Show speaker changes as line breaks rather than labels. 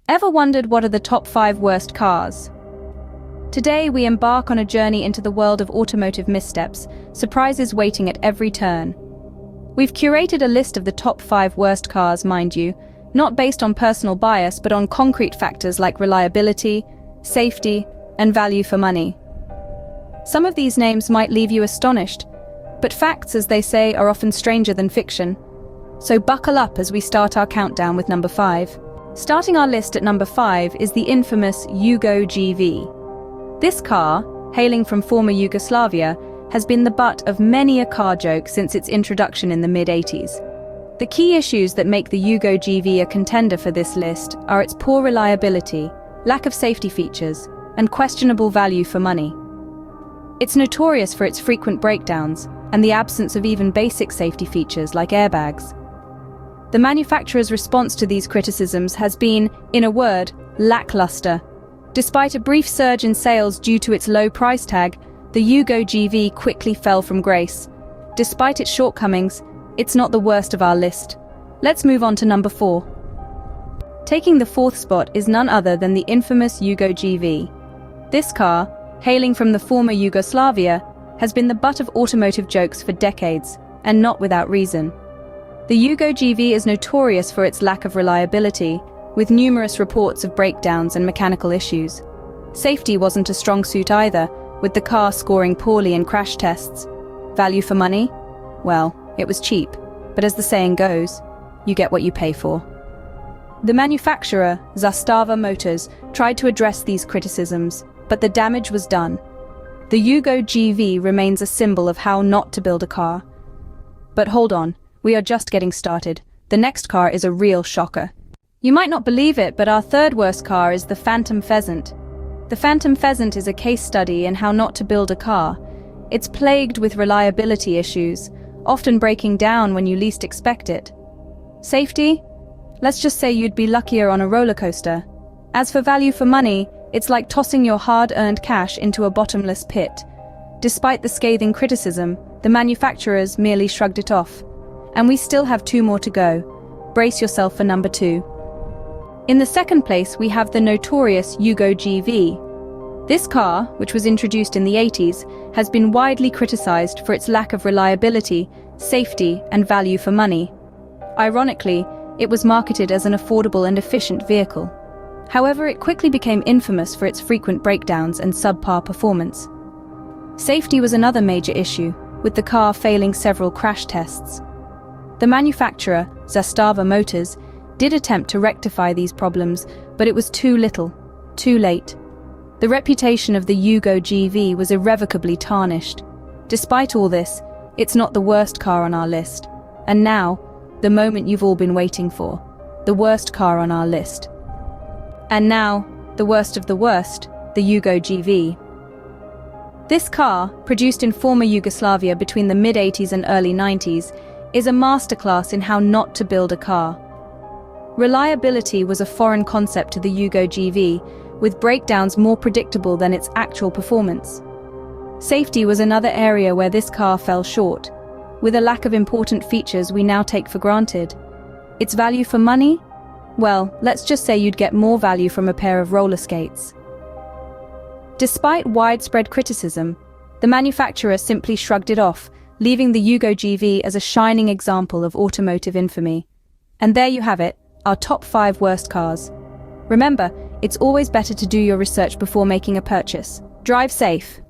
Ever wondered what are the top 5 worst cars? Today we embark on a journey into the world of automotive missteps, surprises waiting at every turn. We've curated a list of the top 5 worst cars, mind you, not based on personal bias but on concrete factors like reliability, safety, and value for money. Some of these names might leave you astonished, but facts, as they say, are often stranger than fiction. So buckle up as we start our countdown with number 5. Starting our list at number 5 is the infamous Yugo GV. This car, hailing from former Yugoslavia, has been the butt of many a car joke since its introduction in the mid-80s. The key issues that make the Yugo GV a contender for this list are its poor reliability, lack of safety features, and questionable value for money. It's notorious for its frequent breakdowns and the absence of even basic safety features like airbags. The manufacturer's response to these criticisms has been, in a word, lackluster. Despite a brief surge in sales due to its low price tag, the Yugo GV quickly fell from grace. Despite its shortcomings, it's not the worst of our list. Let's move on to number 4. Taking the 4th spot is none other than the infamous Yugo GV. This car, hailing from the former Yugoslavia, has been the butt of automotive jokes for decades, and not without reason. The Yugo GV is notorious for its lack of reliability, with numerous reports of breakdowns and mechanical issues. Safety wasn't a strong suit either, with the car scoring poorly in crash tests. Value for money? Well, it was cheap, but as the saying goes, you get what you pay for. The manufacturer, Zastava Motors, tried to address these criticisms, but the damage was done. The Yugo GV remains a symbol of how not to build a car. But hold on. We are just getting started. The next car is a real shocker. You might not believe it, but our 3rd worst car is the Phantom Pheasant. The Phantom Pheasant is a case study in how not to build a car. It's plagued with reliability issues, often breaking down when you least expect it. Safety? Let's just say you'd be luckier on a roller coaster. As for value for money, it's like tossing your hard-earned cash into a bottomless pit. Despite the scathing criticism, the manufacturers merely shrugged it off. And we still have 2 more to go. Brace yourself for number 2. In the 2nd place, we have the notorious Yugo GV. This car, which was introduced in the 80s, has been widely criticized for its lack of reliability, safety, and value for money. Ironically, it was marketed as an affordable and efficient vehicle. However, it quickly became infamous for its frequent breakdowns and subpar performance. Safety was another major issue, with the car failing several crash tests. The manufacturer, Zastava Motors, did attempt to rectify these problems, but it was too little, too late. The reputation of the Yugo GV was irrevocably tarnished. Despite all this, it's not the worst car on our list. And now, the moment you've all been waiting for, the worst car on our list. And now, the worst of the worst, the Yugo GV. This car, produced in former Yugoslavia between the mid-80s and early 90s, is a masterclass in how not to build a car. Reliability was a foreign concept to the Yugo GV, with breakdowns more predictable than its actual performance. Safety was another area where this car fell short, with a lack of important features we now take for granted. Its value for money? Well, let's just say you'd get more value from a pair of roller skates. Despite widespread criticism, the manufacturer simply shrugged it off, leaving the Yugo GV as a shining example of automotive infamy. And there you have it, our top 5 worst cars. Remember, it's always better to do your research before making a purchase. Drive safe.